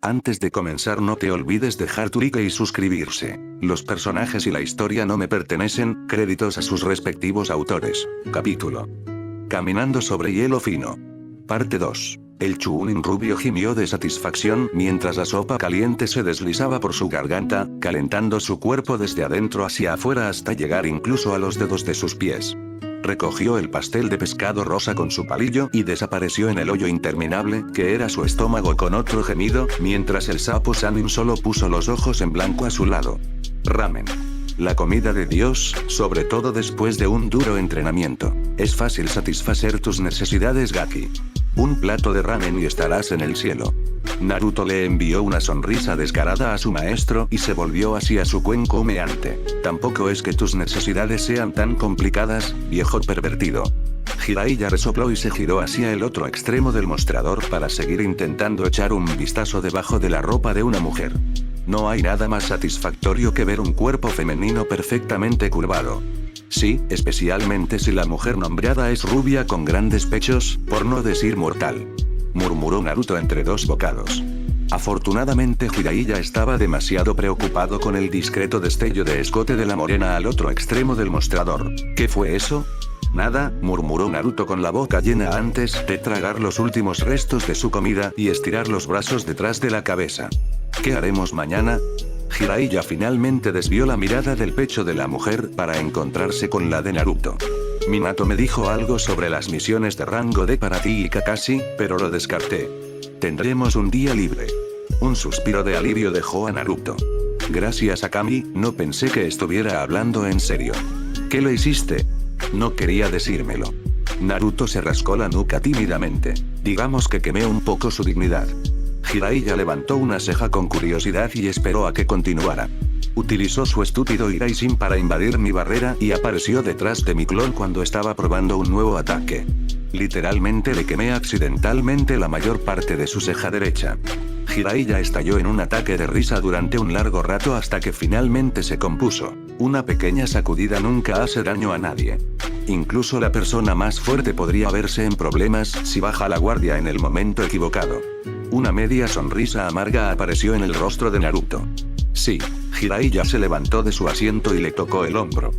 Antes de comenzar no te olvides dejar tu like y suscribirse. Los personajes y la historia no me pertenecen, créditos a sus respectivos autores. Capítulo: Caminando sobre hielo fino. Parte 2. El Chunin rubio gimió de satisfacción mientras la sopa caliente se deslizaba por su garganta, calentando su cuerpo desde adentro hacia afuera hasta llegar incluso a los dedos de sus pies. Recogió el pastel de pescado rosa con su palillo y desapareció en el hoyo interminable que era su estómago con otro gemido, mientras el sapo Sanin solo puso los ojos en blanco a su lado. Ramen. La comida de Dios, sobre todo después de un duro entrenamiento. Es fácil satisfacer tus necesidades, Gaki. Un plato de ramen y estarás en el cielo. Naruto le envió una sonrisa descarada a su maestro y se volvió hacia su cuenco humeante. Tampoco es que tus necesidades sean tan complicadas, viejo pervertido. Jiraiya resopló y se giró hacia el otro extremo del mostrador para seguir intentando echar un vistazo debajo de la ropa de una mujer. No hay nada más satisfactorio que ver un cuerpo femenino perfectamente curvado. Sí, especialmente si la mujer nombrada es rubia con grandes pechos, por no decir mortal. Murmuró Naruto entre dos bocados. Afortunadamente Jiraiya estaba demasiado preocupado con el discreto destello de escote de la morena al otro extremo del mostrador. ¿Qué fue eso? Nada, murmuró Naruto con la boca llena antes de tragar los últimos restos de su comida y estirar los brazos detrás de la cabeza. ¿Qué haremos mañana? Jiraiya finalmente desvió la mirada del pecho de la mujer para encontrarse con la de Naruto. Minato me dijo algo sobre las misiones de rango D para ti y Kakashi, pero lo descarté. Tendremos un día libre. Un suspiro de alivio dejó a Naruto. Gracias a Kami, no pensé que estuviera hablando en serio. ¿Qué le hiciste? No quería decírmelo. Naruto se rascó la nuca tímidamente. Digamos que quemé un poco su dignidad. Jiraiya levantó una ceja con curiosidad y esperó a que continuara. Utilizó su estúpido Iraishin para invadir mi barrera y apareció detrás de mi clon cuando estaba probando un nuevo ataque. Literalmente le quemé accidentalmente la mayor parte de su ceja derecha. Jiraiya estalló en un ataque de risa durante un largo rato hasta que finalmente se compuso. Una pequeña sacudida nunca hace daño a nadie. Incluso la persona más fuerte podría verse en problemas si baja la guardia en el momento equivocado. Una media sonrisa amarga apareció en el rostro de Naruto. Sí, Jiraiya se levantó de su asiento y le tocó el hombro.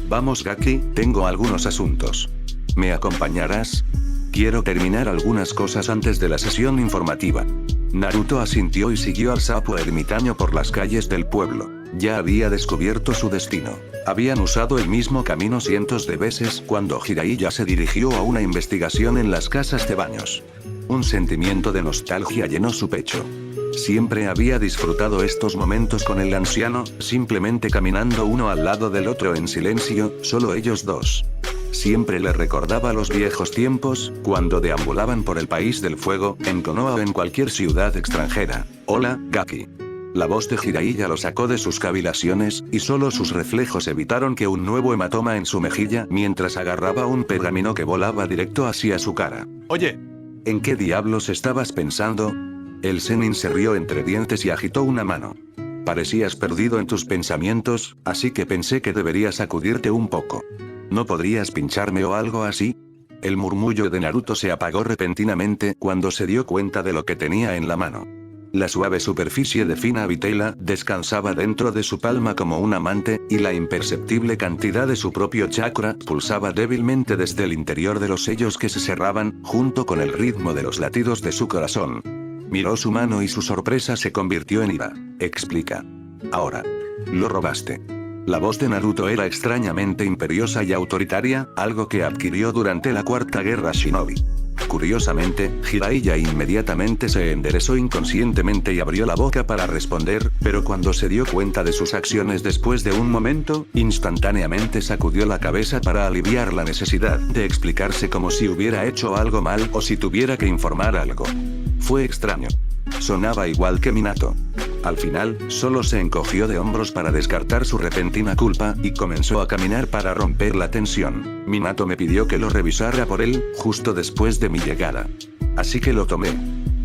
Vamos Gaki, tengo algunos asuntos. ¿Me acompañarás? Quiero terminar algunas cosas antes de la sesión informativa. Naruto asintió y siguió al sapo ermitaño por las calles del pueblo. Ya había descubierto su destino. Habían usado el mismo camino cientos de veces cuando Jiraiya se dirigió a una investigación en las casas de baños. Un sentimiento de nostalgia llenó su pecho. Siempre había disfrutado estos momentos con el anciano, simplemente caminando uno al lado del otro en silencio, solo ellos dos. Siempre le recordaba los viejos tiempos, cuando deambulaban por el país del fuego, en Konoha o en cualquier ciudad extranjera. Hola, Gaki. La voz de Jiraiya lo sacó de sus cavilaciones, y solo sus reflejos evitaron que un nuevo hematoma en su mejilla mientras agarraba un pergamino que volaba directo hacia su cara. Oye, ¿en qué diablos estabas pensando? El Zenin se rió entre dientes y agitó una mano. Parecías perdido en tus pensamientos, así que pensé que deberías sacudirte un poco. ¿No podrías pincharme o algo así? El murmullo de Naruto se apagó repentinamente cuando se dio cuenta de lo que tenía en la mano. La suave superficie de fina vitela descansaba dentro de su palma como un amante, y la imperceptible cantidad de su propio chakra pulsaba débilmente desde el interior de los sellos que se cerraban, junto con el ritmo de los latidos de su corazón. Miró su mano y su sorpresa se convirtió en ira. Explica. Ahora. Lo robaste. La voz de Naruto era extrañamente imperiosa y autoritaria, algo que adquirió durante la Cuarta Guerra Shinobi. Curiosamente, Jiraiya inmediatamente se enderezó inconscientemente y abrió la boca para responder, pero cuando se dio cuenta de sus acciones después de un momento, instantáneamente sacudió la cabeza para aliviar la necesidad de explicarse como si hubiera hecho algo mal o si tuviera que informar algo. Fue extraño. Sonaba igual que Minato. Al final, solo se encogió de hombros para descartar su repentina culpa y comenzó a caminar para romper la tensión. Minato me pidió que lo revisara por él, justo después de mi llegada. Así que lo tomé.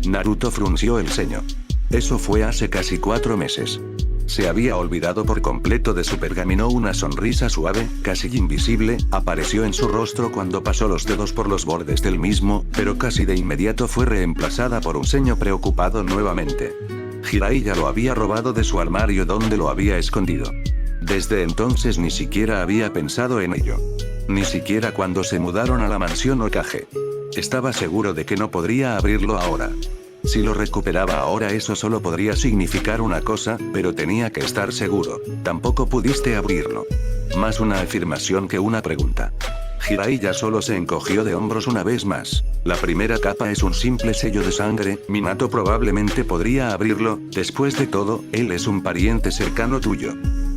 Naruto frunció el ceño. Eso fue hace casi 4 meses. Se había olvidado por completo de su pergamino. Una sonrisa suave, casi invisible, apareció en su rostro cuando pasó los dedos por los bordes del mismo, pero casi de inmediato fue reemplazada por un ceño preocupado nuevamente. Jiraiya lo había robado de su armario donde lo había escondido. Desde entonces ni siquiera había pensado en ello. Ni siquiera cuando se mudaron a la mansión Hokage. Estaba seguro de que no podría abrirlo ahora. Si lo recuperaba ahora eso solo podría significar una cosa, pero tenía que estar seguro. Tampoco pudiste abrirlo. Más una afirmación que una pregunta. Jiraiya solo se encogió de hombros una vez más. La primera capa es un simple sello de sangre, Minato probablemente podría abrirlo, después de todo, él es un pariente cercano tuyo.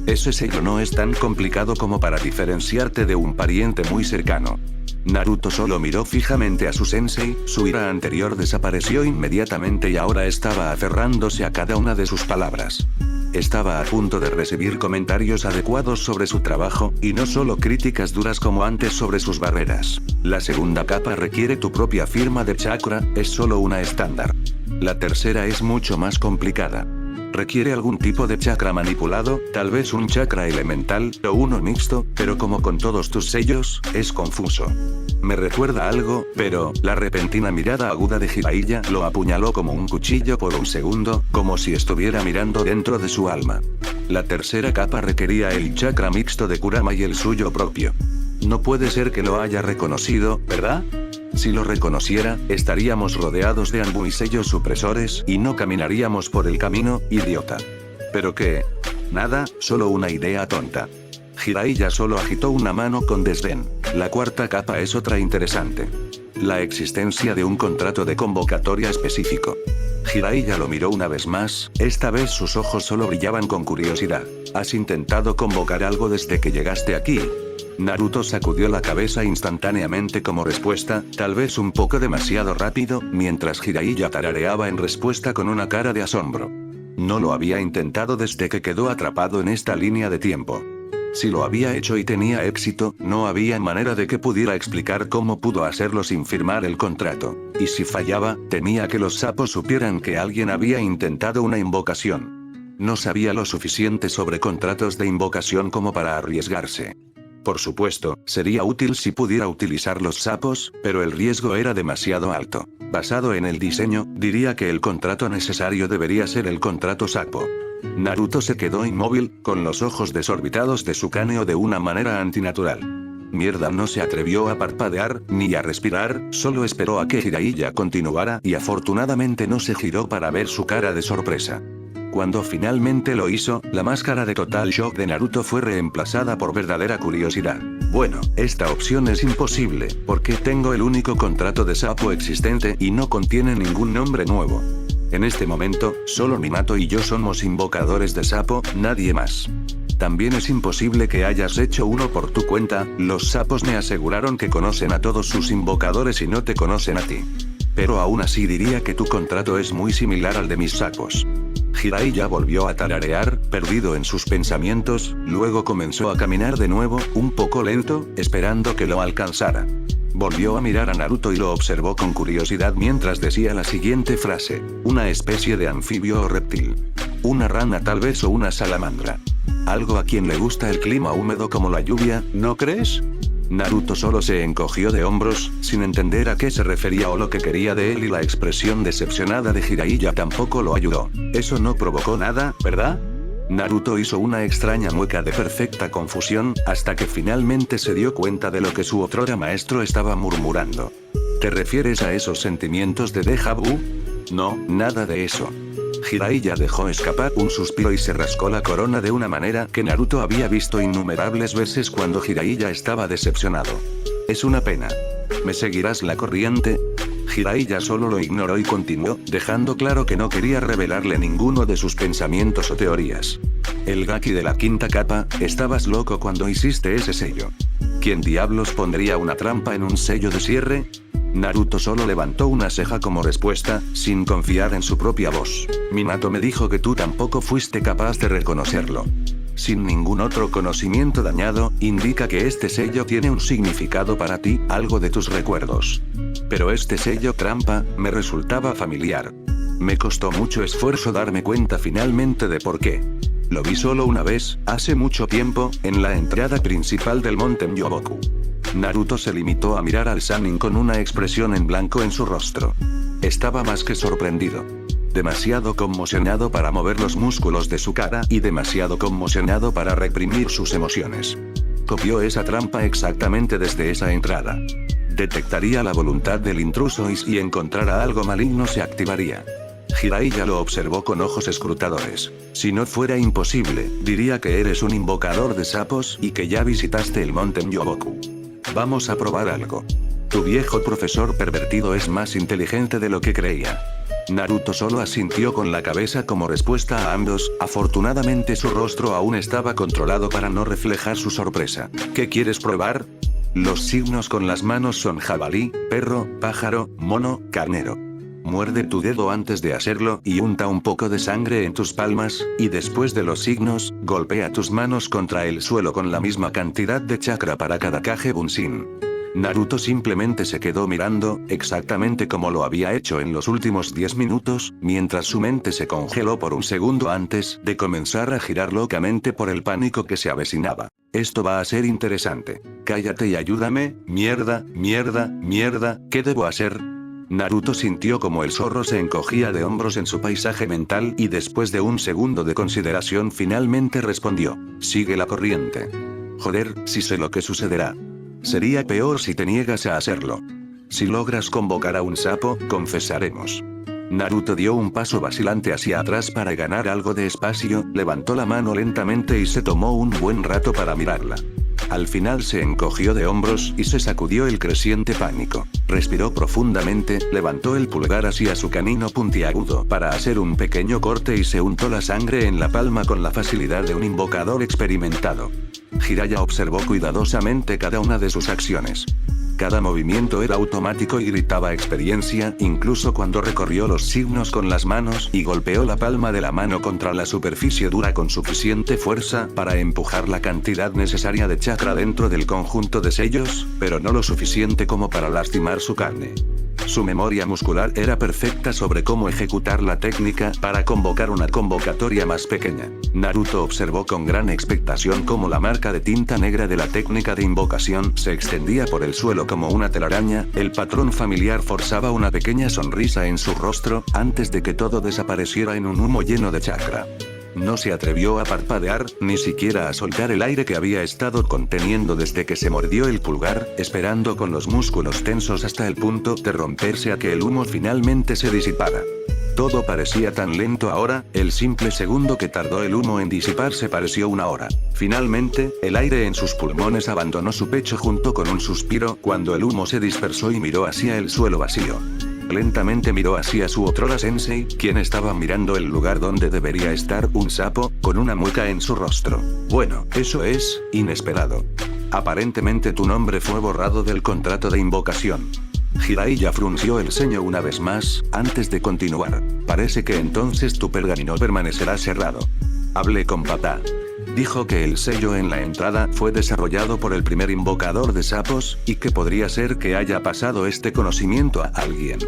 Ese sello no es tan complicado como para diferenciarte de un pariente muy cercano. Naruto solo miró fijamente a su sensei, su ira anterior desapareció inmediatamente y ahora estaba aferrándose a cada una de sus palabras. Estaba a punto de recibir comentarios adecuados sobre su trabajo, y no solo críticas duras como antes sobre sus barreras. La segunda capa requiere tu propia firma de chakra, es solo una estándar. La tercera es mucho más complicada. Requiere algún tipo de chakra manipulado, tal vez un chakra elemental, o uno mixto, pero como con todos tus sellos, es confuso. Me recuerda algo, pero, la repentina mirada aguda de Jiraiya lo apuñaló como un cuchillo por un segundo, como si estuviera mirando dentro de su alma. La tercera capa requería el chakra mixto de Kurama y el suyo propio. No puede ser que lo haya reconocido, ¿verdad? Si lo reconociera, estaríamos rodeados de Anbu y sellos supresores y no caminaríamos por el camino, idiota. ¿Pero qué? Nada, solo una idea tonta. Jiraiya solo agitó una mano con desdén. La cuarta capa es otra interesante. La existencia de un contrato de convocatoria específico. Jiraiya lo miró una vez más, esta vez sus ojos solo brillaban con curiosidad. ¿Has intentado convocar algo desde que llegaste aquí? Naruto sacudió la cabeza instantáneamente como respuesta, tal vez un poco demasiado rápido, mientras Jiraiya tarareaba en respuesta con una cara de asombro. No lo había intentado desde que quedó atrapado en esta línea de tiempo. Si lo había hecho y tenía éxito, no había manera de que pudiera explicar cómo pudo hacerlo sin firmar el contrato. Y si fallaba, temía que los sapos supieran que alguien había intentado una invocación. No sabía lo suficiente sobre contratos de invocación como para arriesgarse. Por supuesto, sería útil si pudiera utilizar los sapos, pero el riesgo era demasiado alto. Basado en el diseño, diría que el contrato necesario debería ser el contrato sapo. Naruto se quedó inmóvil, con los ojos desorbitados de su cráneo de una manera antinatural. Mierda, no se atrevió a parpadear, ni a respirar, solo esperó a que Jiraiya continuara y afortunadamente no se giró para ver su cara de sorpresa. Cuando finalmente lo hizo, la máscara de total shock de Naruto fue reemplazada por verdadera curiosidad. Bueno, esta opción es imposible, porque tengo el único contrato de sapo existente y no contiene ningún nombre nuevo. En este momento, solo Minato y yo somos invocadores de sapo, nadie más. También es imposible que hayas hecho uno por tu cuenta, los sapos me aseguraron que conocen a todos sus invocadores y no te conocen a ti. Pero aún así diría que tu contrato es muy similar al de mis sapos. Jiraiya volvió a tararear, perdido en sus pensamientos, luego comenzó a caminar de nuevo, un poco lento, esperando que lo alcanzara. Volvió a mirar a Naruto y lo observó con curiosidad mientras decía la siguiente frase: una especie de anfibio o reptil. Una rana tal vez o una salamandra. Algo a quien le gusta el clima húmedo como la lluvia, ¿no crees? Naruto solo se encogió de hombros, sin entender a qué se refería o lo que quería de él, y la expresión decepcionada de Jiraiya tampoco lo ayudó. Eso no provocó nada, ¿verdad? Naruto hizo una extraña mueca de perfecta confusión, hasta que finalmente se dio cuenta de lo que su otrora maestro estaba murmurando. ¿Te refieres a esos sentimientos de déjà vu? No, nada de eso. Jiraiya dejó escapar un suspiro y se rascó la corona de una manera que Naruto había visto innumerables veces cuando Jiraiya estaba decepcionado. Es una pena. ¿Me seguirás la corriente? Jiraiya solo lo ignoró y continuó, dejando claro que no quería revelarle ninguno de sus pensamientos o teorías. El Gaki de la quinta capa, estabas loco cuando hiciste ese sello. ¿Quién diablos pondría una trampa en un sello de cierre? Naruto solo levantó una ceja como respuesta, sin confiar en su propia voz. Minato me dijo que tú tampoco fuiste capaz de reconocerlo. Sin ningún otro conocimiento dañado, indica que este sello tiene un significado para ti, algo de tus recuerdos. Pero este sello trampa, me resultaba familiar. Me costó mucho esfuerzo darme cuenta finalmente de por qué. Lo vi solo una vez, hace mucho tiempo, en la entrada principal del monte Myoboku. Naruto se limitó a mirar al Sannin con una expresión en blanco en su rostro. Estaba más que sorprendido. demasiado conmocionado para mover los músculos de su cara y demasiado conmocionado para reprimir sus emociones. Copió esa trampa exactamente desde esa entrada. Detectaría la voluntad del intruso y si encontrara algo maligno se activaría. Jiraiya lo observó con ojos escrutadores. Si no fuera imposible, diría que eres un invocador de sapos y que ya visitaste el monte Myoboku. Vamos a probar algo. Tu viejo profesor pervertido es más inteligente de lo que creía. Naruto solo asintió con la cabeza como respuesta a ambos. Afortunadamente su rostro aún estaba controlado para no reflejar su sorpresa. ¿Qué quieres probar? Los signos con las manos son jabalí, perro, pájaro, mono, carnero. Muerde tu dedo antes de hacerlo y unta un poco de sangre en tus palmas, y después de los signos, golpea tus manos contra el suelo con la misma cantidad de chakra para cada Kage Bunshin. Naruto simplemente se quedó mirando, exactamente como lo había hecho en los últimos 10 minutos, mientras su mente se congeló por un segundo antes de comenzar a girar locamente por el pánico que se avecinaba. Esto va a ser interesante. Cállate y ayúdame, mierda, mierda, mierda, ¿qué debo hacer? Naruto sintió como el zorro se encogía de hombros en su paisaje mental y después de un segundo de consideración finalmente respondió: sigue la corriente. Joder, si sé lo que sucederá. Sería peor si te niegas a hacerlo. Si logras convocar a un sapo, confesaremos. Naruto dio un paso vacilante hacia atrás para ganar algo de espacio, levantó la mano lentamente y se tomó un buen rato para mirarla. Al final se encogió de hombros y se sacudió el creciente pánico. Respiró profundamente, levantó el pulgar hacia su canino puntiagudo para hacer un pequeño corte y se untó la sangre en la palma con la facilidad de un invocador experimentado. Jiraiya observó cuidadosamente cada una de sus acciones. Cada movimiento era automático y gritaba experiencia, incluso cuando recorrió los signos con las manos y golpeó la palma de la mano contra la superficie dura con suficiente fuerza para empujar la cantidad necesaria de chakra dentro del conjunto de sellos, pero no lo suficiente como para lastimar su carne. Su memoria muscular era perfecta sobre cómo ejecutar la técnica para convocar una convocatoria más pequeña. Naruto observó con gran expectación cómo la marca de tinta negra de la técnica de invocación se extendía por el suelo como una telaraña. El patrón familiar forzaba una pequeña sonrisa en su rostro, antes de que todo desapareciera en un humo lleno de chakra. No se atrevió a parpadear, ni siquiera a soltar el aire que había estado conteniendo desde que se mordió el pulgar, esperando con los músculos tensos hasta el punto de romperse a que el humo finalmente se disipara. Todo parecía tan lento ahora, el simple segundo que tardó el humo en disiparse pareció una hora. Finalmente, el aire en sus pulmones abandonó su pecho junto con un suspiro cuando el humo se dispersó y miró hacia el suelo vacío. Lentamente miró hacia su otrora sensei, quien estaba mirando el lugar donde debería estar un sapo, con una mueca en su rostro. Bueno, eso es inesperado. Aparentemente tu nombre fue borrado del contrato de invocación. Jiraiya frunció el ceño una vez más, antes de continuar. Parece que entonces tu pergamino permanecerá cerrado. Hablé con papá. Dijo que el sello en la entrada fue desarrollado por el primer invocador de sapos, y que podría ser que haya pasado este conocimiento a alguien.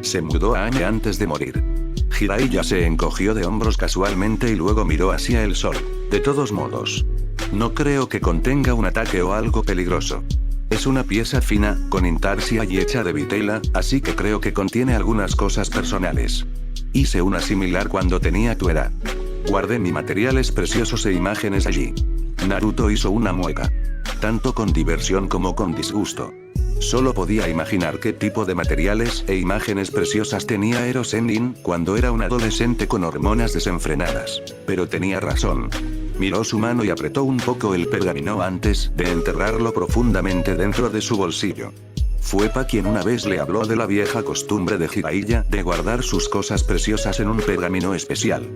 Se mudó a Añe antes de morir. Jiraiya se encogió de hombros casualmente y luego miró hacia el sol. De todos modos, no creo que contenga un ataque o algo peligroso. Es una pieza fina, con intarsia y hecha de vitela, así que creo que contiene algunas cosas personales. Hice una similar cuando tenía tu edad. Guardé mis materiales preciosos e imágenes allí. Naruto hizo una mueca. Tanto con diversión como con disgusto. Solo podía imaginar qué tipo de materiales e imágenes preciosas tenía Ero Sennin cuando era un adolescente con hormonas desenfrenadas. Pero tenía razón. Miró su mano y apretó un poco el pergamino antes de enterrarlo profundamente dentro de su bolsillo. Fue Pa quien una vez le habló de la vieja costumbre de Jiraiya de guardar sus cosas preciosas en un pergamino especial.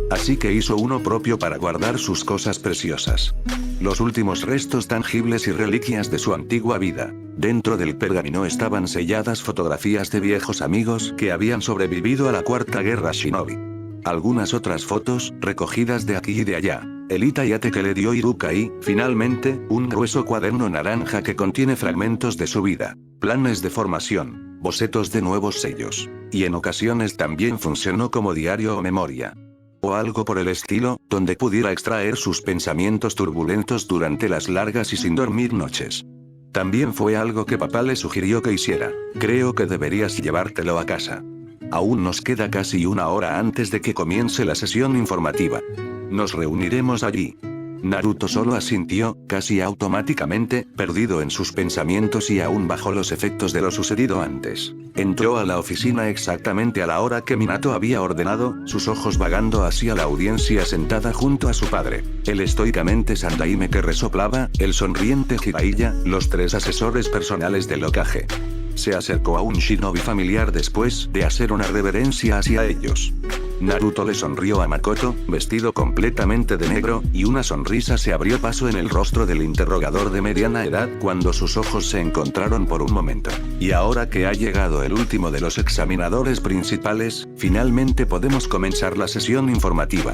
Así que hizo uno propio para guardar sus cosas preciosas. Los últimos restos tangibles y reliquias de su antigua vida. Dentro del pergamino estaban selladas fotografías de viejos amigos que habían sobrevivido a la Cuarta Guerra Shinobi. Algunas otras fotos, recogidas de aquí y de allá. El itayate que le dio Iruka y, finalmente, un grueso cuaderno naranja que contiene fragmentos de su vida. Planes de formación, bocetos de nuevos sellos. Y en ocasiones también funcionó como diario o memoria. O algo por el estilo, donde pudiera extraer sus pensamientos turbulentos durante las largas y sin dormir noches. También fue algo que papá le sugirió que hiciera. Creo que deberías llevártelo a casa. Aún nos queda casi una hora antes de que comience la sesión informativa. Nos reuniremos allí. Naruto solo asintió, casi automáticamente, perdido en sus pensamientos y aún bajo los efectos de lo sucedido antes. Entró a la oficina exactamente a la hora que Minato había ordenado, sus ojos vagando hacia la audiencia sentada junto a su padre. El estoicamente Sandaime que resoplaba, el sonriente Jiraiya, los 3 asesores personales del Hokage. Se acercó a un shinobi familiar después de hacer una reverencia hacia ellos. Naruto le sonrió a Makoto, vestido completamente de negro, y una sonrisa se abrió paso en el rostro del interrogador de mediana edad cuando sus ojos se encontraron por un momento. Y ahora que ha llegado el último de los examinadores principales, finalmente podemos comenzar la sesión informativa.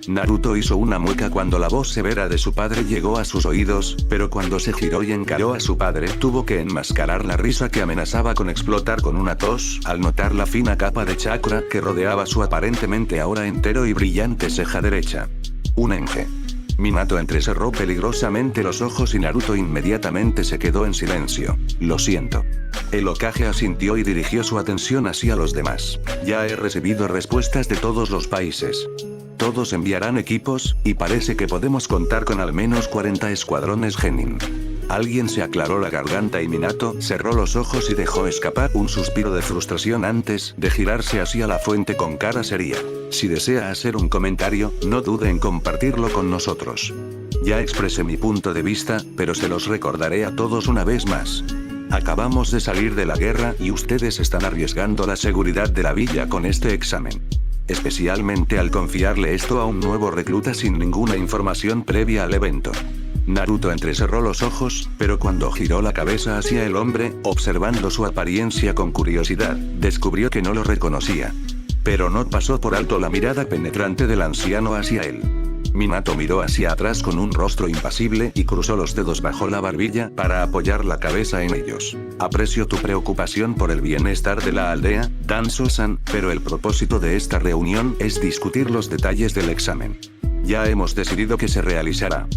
Naruto hizo una mueca cuando la voz severa de su padre llegó a sus oídos, pero cuando se giró y encaró a su padre tuvo que enmascarar la risa que amenazaba con explotar con una tos al notar la fina capa de chakra que rodeaba su aparentemente ahora entero y brillante ceja derecha. Un enge. Minato entrecerró peligrosamente los ojos y Naruto inmediatamente se quedó en silencio. Lo siento. El Hokage asintió y dirigió su atención hacia los demás. Ya he recibido respuestas de todos los países. Todos enviarán equipos, y parece que podemos contar con al menos 40 escuadrones Genin. Alguien se aclaró la garganta y Minato cerró los ojos y dejó escapar un suspiro de frustración antes de girarse hacia la fuente con cara seria. Si desea hacer un comentario, no dude en compartirlo con nosotros. Ya expresé mi punto de vista, pero se los recordaré a todos una vez más. Acabamos de salir de la guerra y ustedes están arriesgando la seguridad de la villa con este examen. Especialmente al confiarle esto a un nuevo recluta sin ninguna información previa al evento. Naruto entrecerró los ojos, pero cuando giró la cabeza hacia el hombre, observando su apariencia con curiosidad, descubrió que no lo reconocía. Pero no pasó por alto la mirada penetrante del anciano hacia él. Minato miró hacia atrás con un rostro impasible y cruzó los dedos bajo la barbilla para apoyar la cabeza en ellos. Aprecio tu preocupación por el bienestar de la aldea, Danzo-san, pero el propósito de esta reunión es discutir los detalles del examen. Ya hemos decidido que se realizará.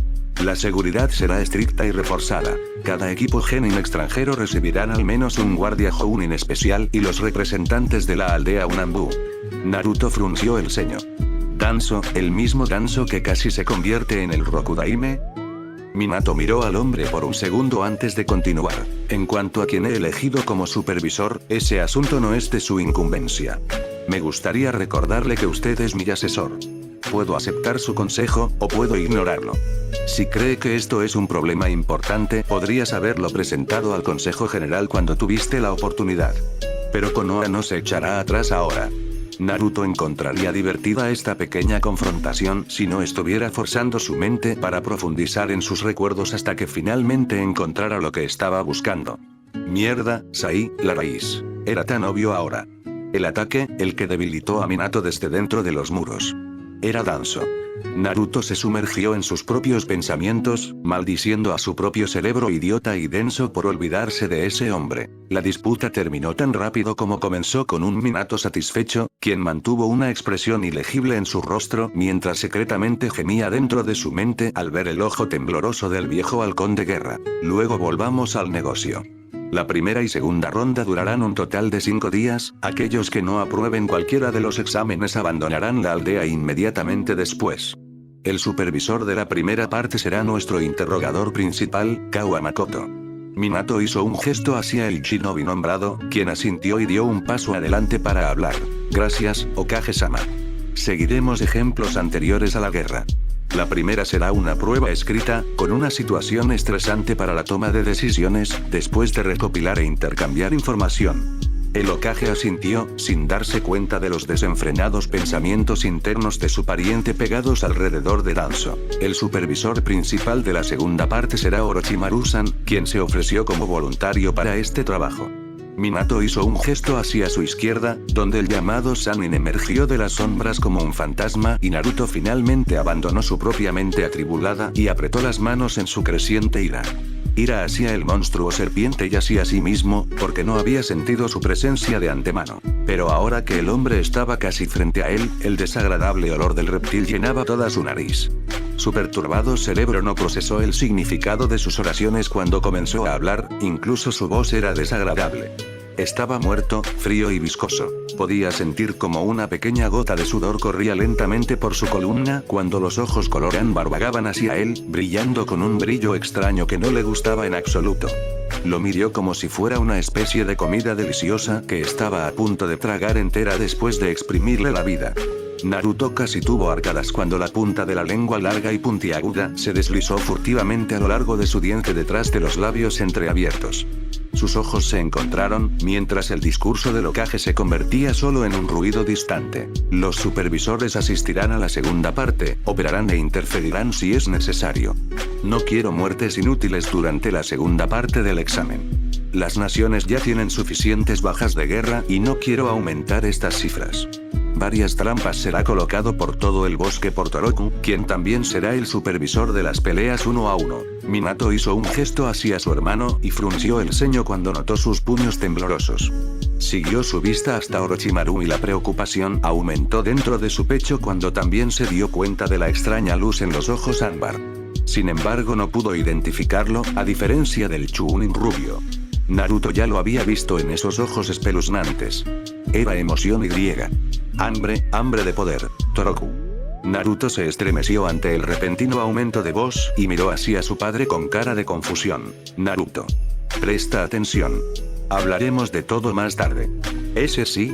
La seguridad será estricta y reforzada. Cada equipo Genin extranjero recibirán al menos un guardia Jounin especial y los representantes de la aldea Unanbu. Naruto frunció el ceño. ¿Danzo, el mismo Danzo que casi se convierte en el Rokudaime? Minato miró al hombre por un segundo antes de continuar. En cuanto a quien he elegido como supervisor, ese asunto no es de su incumbencia. Me gustaría recordarle que usted es mi asesor. Puedo aceptar su consejo, o puedo ignorarlo. Si cree que esto es un problema importante, podrías haberlo presentado al Consejo General cuando tuviste la oportunidad. Pero Konoha no se echará atrás ahora. Naruto encontraría divertida esta pequeña confrontación si no estuviera forzando su mente para profundizar en sus recuerdos hasta que finalmente encontrara lo que estaba buscando. Mierda, Sai, la raíz. Era tan obvio ahora. El ataque, el que debilitó a Minato desde dentro de los muros. Era Danzo. Naruto se sumergió en sus propios pensamientos, maldiciendo a su propio cerebro idiota y denso por olvidarse de ese hombre. La disputa terminó tan rápido como comenzó con un Minato satisfecho, quien mantuvo una expresión ilegible en su rostro mientras secretamente gemía dentro de su mente al ver el ojo tembloroso del viejo halcón de guerra. Luego volvamos al negocio. La primera y segunda ronda durarán un total de 5 días, aquellos que no aprueben cualquiera de los exámenes abandonarán la aldea inmediatamente después. El supervisor de la primera parte será nuestro interrogador principal, Kawa Makoto. Minato hizo un gesto hacia el shinobi nombrado, quien asintió y dio un paso adelante para hablar. Gracias, Hokage-sama. Seguiremos ejemplos anteriores a la guerra. La primera será una prueba escrita, con una situación estresante para la toma de decisiones, después de recopilar e intercambiar información. El Hokage asintió, sin darse cuenta de los desenfrenados pensamientos internos de su pariente pegados alrededor de Danzo. El supervisor principal de la segunda parte será Orochimaru-san, quien se ofreció como voluntario para este trabajo. Minato hizo un gesto hacia su izquierda, donde el llamado Sannin emergió de las sombras como un fantasma y Naruto finalmente abandonó su propia mente atribulada y apretó las manos en su creciente ira. Ira hacia el monstruo serpiente y hacia sí mismo, porque no había sentido su presencia de antemano. Pero ahora que el hombre estaba casi frente a él, el desagradable olor del reptil llenaba toda su nariz. Su perturbado cerebro no procesó el significado de sus oraciones cuando comenzó a hablar, incluso su voz era desagradable. Estaba muerto, frío y viscoso. Podía sentir como una pequeña gota de sudor corría lentamente por su columna cuando los ojos color ámbar vagaban hacia él, brillando con un brillo extraño que no le gustaba en absoluto. Lo miró como si fuera una especie de comida deliciosa que estaba a punto de tragar entera después de exprimirle la vida. Naruto casi tuvo arcadas cuando la punta de la lengua larga y puntiaguda se deslizó furtivamente a lo largo de su diente detrás de los labios entreabiertos. Sus ojos se encontraron, mientras el discurso del Hokage se convertía solo en un ruido distante. Los supervisores asistirán a la segunda parte, operarán e interferirán si es necesario. No quiero muertes inútiles durante la segunda parte del examen. Las naciones ya tienen suficientes bajas de guerra y no quiero aumentar estas cifras. Varias trampas será colocado por todo el bosque por Toroku, quien también será el supervisor de las peleas 1 a 1. Minato hizo un gesto hacia su hermano y frunció el ceño cuando notó sus puños temblorosos. Siguió su vista hasta Orochimaru y la preocupación aumentó dentro de su pecho cuando también se dio cuenta de la extraña luz en los ojos ámbar. Sin embargo, no pudo identificarlo, a diferencia del Chunin rubio. Naruto ya lo había visto en esos ojos espeluznantes. Era emoción y hambre de poder. Toroku. Naruto se estremeció ante el repentino aumento de voz y miró hacia su padre con cara de confusión. Naruto. Presta atención. Hablaremos de todo más tarde. ¿Ese sí?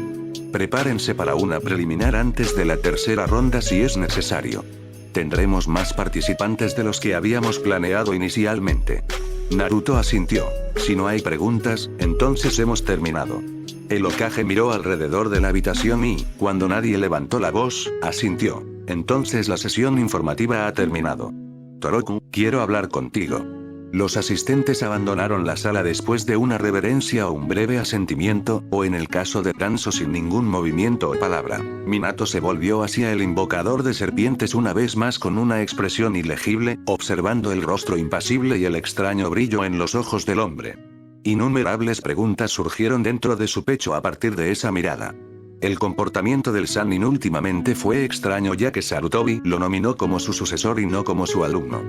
Prepárense para una preliminar antes de la tercera ronda si es necesario. Tendremos más participantes de los que habíamos planeado inicialmente. Naruto asintió. Si no hay preguntas, entonces hemos terminado. El Hokage miró alrededor de la habitación y, cuando nadie levantó la voz, asintió. Entonces la sesión informativa ha terminado. Toroku, quiero hablar contigo. Los asistentes abandonaron la sala después de una reverencia o un breve asentimiento, o en el caso de Danzo sin ningún movimiento o palabra. Minato se volvió hacia el invocador de serpientes una vez más con una expresión ilegible, observando el rostro impasible y el extraño brillo en los ojos del hombre. Innumerables preguntas surgieron dentro de su pecho a partir de esa mirada. El comportamiento del Sannin últimamente fue extraño ya que Sarutobi lo nominó como su sucesor y no como su alumno.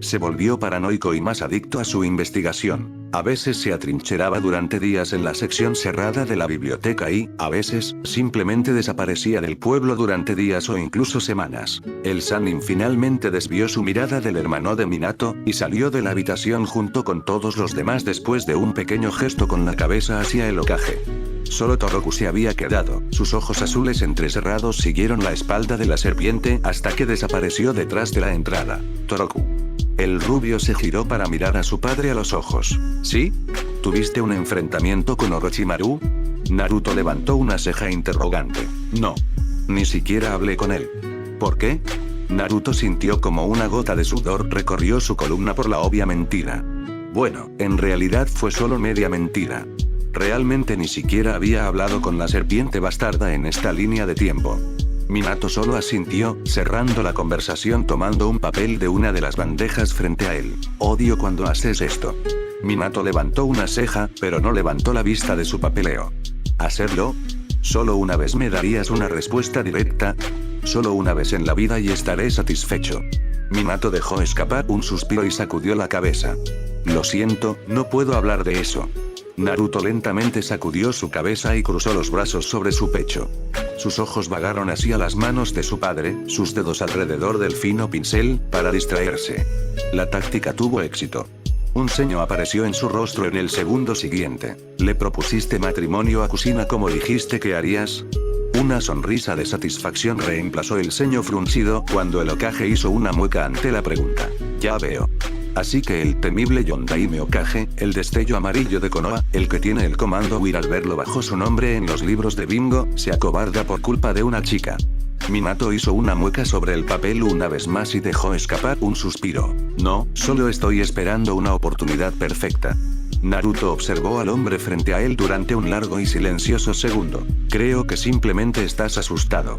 Se volvió paranoico y más adicto a su investigación. A veces se atrincheraba durante días en la sección cerrada de la biblioteca y, a veces, simplemente desaparecía del pueblo durante días o incluso semanas. El Sannin finalmente desvió su mirada del hermano de Minato, y salió de la habitación junto con todos los demás después de un pequeño gesto con la cabeza hacia el Hokage. Solo Toroku se había quedado. Sus ojos azules entrecerrados siguieron la espalda de la serpiente hasta que desapareció detrás de la entrada. Toroku. El rubio se giró para mirar a su padre a los ojos. ¿Sí? ¿Tuviste un enfrentamiento con Orochimaru? Naruto levantó una ceja interrogante. No. Ni siquiera hablé con él. ¿Por qué? Naruto sintió como una gota de sudor recorrió su columna por la obvia mentira. Bueno, en realidad fue solo media mentira. Realmente ni siquiera había hablado con la serpiente bastarda en esta línea de tiempo. Minato solo asintió, cerrando la conversación tomando un papel de una de las bandejas frente a él. Odio cuando haces esto. Minato levantó una ceja, pero no levantó la vista de su papeleo. ¿Hacerlo? ¿Solo una vez me darías una respuesta directa? Solo una vez en la vida y estaré satisfecho. Minato dejó escapar un suspiro y sacudió la cabeza. Lo siento, no puedo hablar de eso. Naruto lentamente sacudió su cabeza y cruzó los brazos sobre su pecho. Sus ojos vagaron hacia las manos de su padre, sus dedos alrededor del fino pincel, para distraerse. La táctica tuvo éxito. Un ceño apareció en su rostro en el segundo siguiente. ¿Le propusiste matrimonio a Kusina como dijiste que harías? Una sonrisa de satisfacción reemplazó el ceño fruncido cuando el Hokage hizo una mueca ante la pregunta. Ya veo. Así que el temible Yondaime Hokage, el destello amarillo de Konoha, el que tiene el comando Will al verlo bajo su nombre en los libros de bingo, se acobarda por culpa de una chica. Minato hizo una mueca sobre el papel una vez más y dejó escapar un suspiro. No, solo estoy esperando una oportunidad perfecta. Naruto observó al hombre frente a él durante un largo y silencioso segundo. Creo que simplemente estás asustado.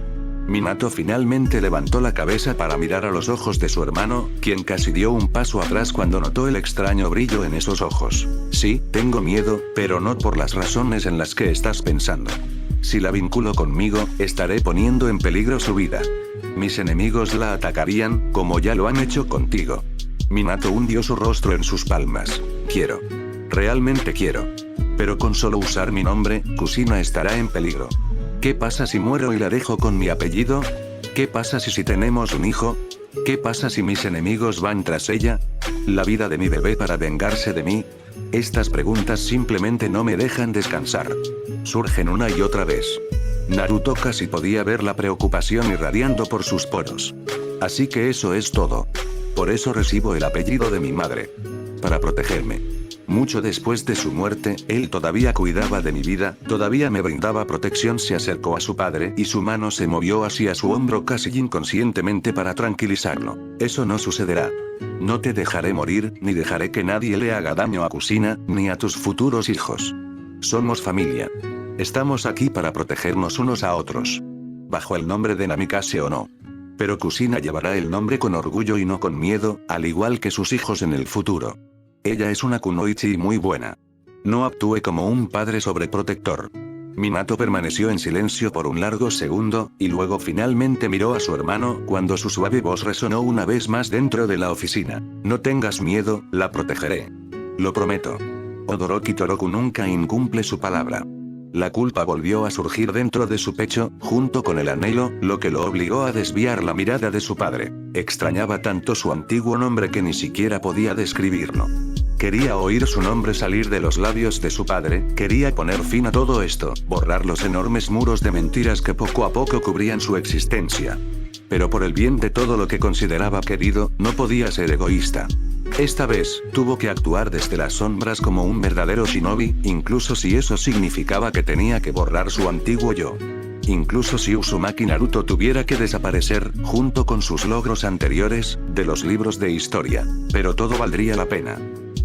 Minato finalmente levantó la cabeza para mirar a los ojos de su hermano, quien casi dio un paso atrás cuando notó el extraño brillo en esos ojos. Sí, tengo miedo, pero no por las razones en las que estás pensando. Si la vinculo conmigo, estaré poniendo en peligro su vida. Mis enemigos la atacarían, como ya lo han hecho contigo. Minato hundió su rostro en sus palmas. Quiero. Realmente quiero. Pero con solo usar mi nombre, Kusina estará en peligro. ¿Qué pasa si muero y la dejo con mi apellido? ¿Qué pasa si tenemos un hijo? ¿Qué pasa si mis enemigos van tras ella? ¿La vida de mi bebé para vengarse de mí? Estas preguntas simplemente no me dejan descansar. Surgen una y otra vez. Naruto casi podía ver la preocupación irradiando por sus poros. Así que eso es todo. Por eso recibo el apellido de mi madre. Para protegerme. Mucho después de su muerte, él todavía cuidaba de mi vida, todavía me brindaba protección. Se acercó a su padre y su mano se movió hacia su hombro casi inconscientemente para tranquilizarlo. Eso no sucederá. No te dejaré morir, ni dejaré que nadie le haga daño a Kusina, ni a tus futuros hijos. Somos familia. Estamos aquí para protegernos unos a otros. Bajo el nombre de Namikaze o no. Pero Kusina llevará el nombre con orgullo y no con miedo, al igual que sus hijos en el futuro. Ella es una kunoichi muy buena. No actúe como un padre sobreprotector. Minato permaneció en silencio por un largo segundo, y luego finalmente miró a su hermano cuando su suave voz resonó una vez más dentro de la oficina. No tengas miedo, la protegeré. Lo prometo. Todoroki Toroku nunca incumple su palabra. La culpa volvió a surgir dentro de su pecho, junto con el anhelo, lo que lo obligó a desviar la mirada de su padre. Extrañaba tanto su antiguo nombre que ni siquiera podía describirlo. Quería oír su nombre salir de los labios de su padre, quería poner fin a todo esto, borrar los enormes muros de mentiras que poco a poco cubrían su existencia. Pero por el bien de todo lo que consideraba querido, no podía ser egoísta. Esta vez, tuvo que actuar desde las sombras como un verdadero shinobi, incluso si eso significaba que tenía que borrar su antiguo yo. Incluso si Uzumaki Naruto tuviera que desaparecer, junto con sus logros anteriores, de los libros de historia. Pero todo valdría la pena.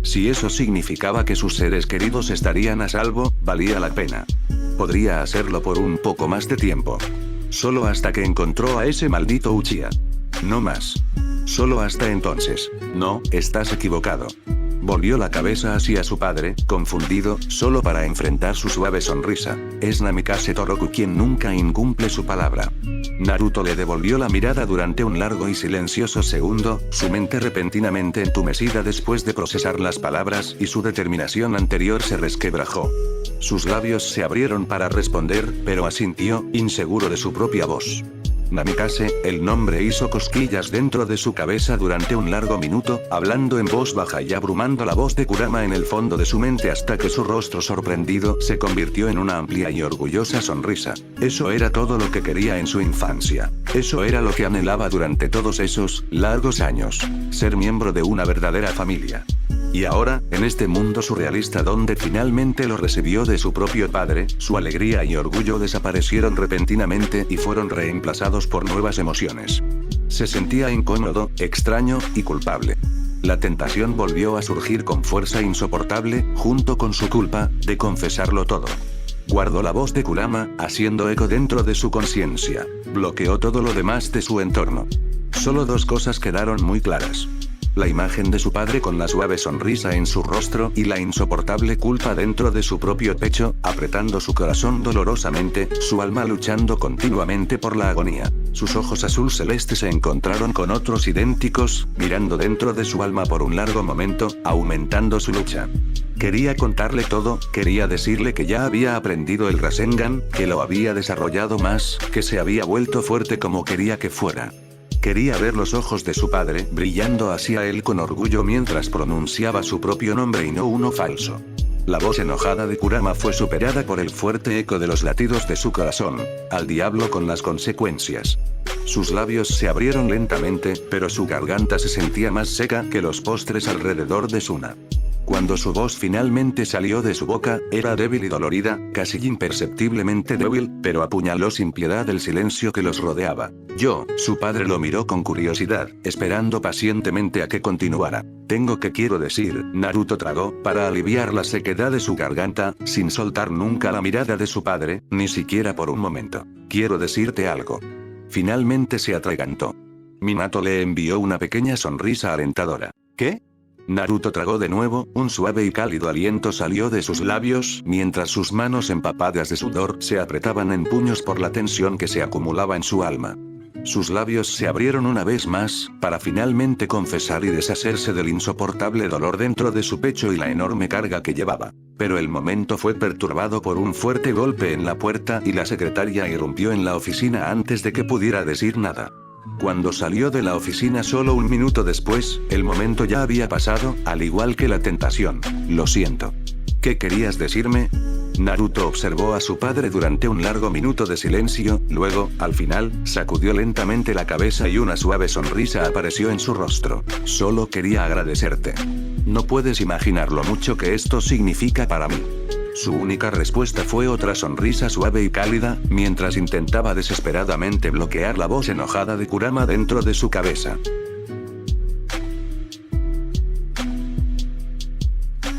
Si eso significaba que sus seres queridos estarían a salvo, valía la pena. Podría hacerlo por un poco más de tiempo. Solo hasta que encontró a ese maldito Uchiha. No más. Solo hasta entonces. No, estás equivocado. Volvió la cabeza hacia su padre, confundido, solo para enfrentar su suave sonrisa. Es Namikaze Toroku quien nunca incumple su palabra. Naruto le devolvió la mirada durante un largo y silencioso segundo, su mente repentinamente entumecida después de procesar las palabras y su determinación anterior se resquebrajó. Sus labios se abrieron para responder, pero asintió, inseguro de su propia voz. Namikaze, el nombre hizo cosquillas dentro de su cabeza durante un largo minuto, hablando en voz baja y abrumando la voz de Kurama en el fondo de su mente hasta que su rostro sorprendido se convirtió en una amplia y orgullosa sonrisa. Eso era todo lo que quería en su infancia. Eso era lo que anhelaba durante todos esos largos años. Ser miembro de una verdadera familia. Y ahora, en este mundo surrealista donde finalmente lo recibió de su propio padre, su alegría y orgullo desaparecieron repentinamente y fueron reemplazados por nuevas emociones. Se sentía incómodo, extraño y culpable. La tentación volvió a surgir con fuerza insoportable, junto con su culpa, de confesarlo todo. Guardó la voz de Kurama, haciendo eco dentro de su conciencia. Bloqueó todo lo demás de su entorno. Solo dos cosas quedaron muy claras. La imagen de su padre con la suave sonrisa en su rostro y la insoportable culpa dentro de su propio pecho, apretando su corazón dolorosamente, su alma luchando continuamente por la agonía. Sus ojos azul celeste se encontraron con otros idénticos, mirando dentro de su alma por un largo momento, aumentando su lucha. Quería contarle todo, quería decirle que ya había aprendido el Rasengan, que lo había desarrollado más, que se había vuelto fuerte como quería que fuera. Quería ver los ojos de su padre brillando hacia él con orgullo mientras pronunciaba su propio nombre y no uno falso. La voz enojada de Kurama fue superada por el fuerte eco de los latidos de su corazón. Al diablo con las consecuencias. Sus labios se abrieron lentamente, pero su garganta se sentía más seca que los postres alrededor de Suna. Cuando su voz finalmente salió de su boca, era débil y dolorida, casi imperceptiblemente débil, pero apuñaló sin piedad el silencio que los rodeaba. Su padre lo miró con curiosidad, esperando pacientemente a que continuara. Quiero decir, Naruto tragó, para aliviar la sequedad de su garganta, sin soltar nunca la mirada de su padre, ni siquiera por un momento. Quiero decirte algo. Finalmente se atragantó. Minato le envió una pequeña sonrisa alentadora. ¿Qué? Naruto tragó de nuevo, un suave y cálido aliento salió de sus labios, mientras sus manos empapadas de sudor se apretaban en puños por la tensión que se acumulaba en su alma. Sus labios se abrieron una vez más, para finalmente confesar y deshacerse del insoportable dolor dentro de su pecho y la enorme carga que llevaba. Pero el momento fue perturbado por un fuerte golpe en la puerta y la secretaria irrumpió en la oficina antes de que pudiera decir nada. Cuando salió de la oficina solo un minuto después, el momento ya había pasado, al igual que la tentación. Lo siento. ¿Qué querías decirme? Naruto observó a su padre durante un largo minuto de silencio, luego, al final, sacudió lentamente la cabeza y una suave sonrisa apareció en su rostro. Solo quería agradecerte. No puedes imaginar lo mucho que esto significa para mí. Su única respuesta fue otra sonrisa suave y cálida, mientras intentaba desesperadamente bloquear la voz enojada de Kurama dentro de su cabeza.